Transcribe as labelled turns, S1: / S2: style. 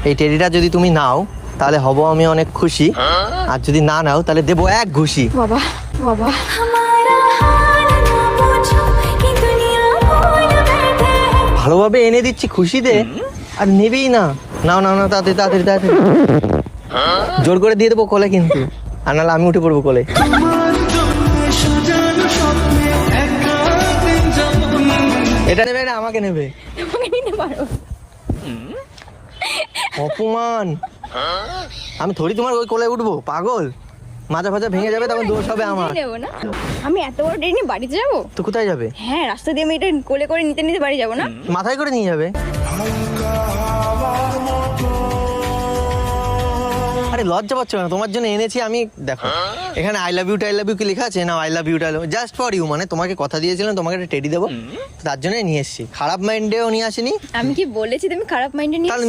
S1: এই টেডিটা যদি তুমি নাও তাহলে হব আমি অনেক খুশি, আর যদি না নাও তাহলে দেবো এক ঘুষি।
S2: বাবা বাবা,
S1: ভালোভাবে এনে দিচ্ছি খুশিতে, আর নেবেই না। নাও নাও নাও, তাড়াতাড়ি তাড়াতাড়ি তাড়াতাড়ি। জোর করে দিয়ে দেবো কোলে কিন্তু, আর নাহলে আমি উঠে পড়বো কোলে। এটা নেবে না আমাকে নেবে?
S2: আমাকে নিতে পারো।
S1: অপমান! আমি থোড়ি তোমার ওই কোলে উঠবো, পাগল? মাজা ফাজা ভেঙে যাবে, তখন দোষ হবে আমার।
S2: নেবো না, আমি এত বড় ট্রেনে বাড়িতে যাবো?
S1: তো কোথায় যাবে?
S2: হ্যাঁ, রাস্তা দিয়ে আমি এটা কোলে করে নিতে নিতে বাড়ি যাবো না?
S1: মাথায় করে নিয়ে যাবে? আরে লজ্জা পাচ্ছ না? তোমার জন্য এনেছি আমি। দেখো এখানে আই লাভ ইউ কি লেখা আছে না? I love you just for you, মানে তোমাকে কথা দিয়েছিলাম তোমাকে একটা টেডি দেবো, তার জন্য নিয়ে এসেছি। খারাপ মাইন্ডেও নিয়ে আসিনি।
S2: আমি কি বলেছি তুমি খারাপ মাইন্ডে নিয়ে?
S1: তাহলে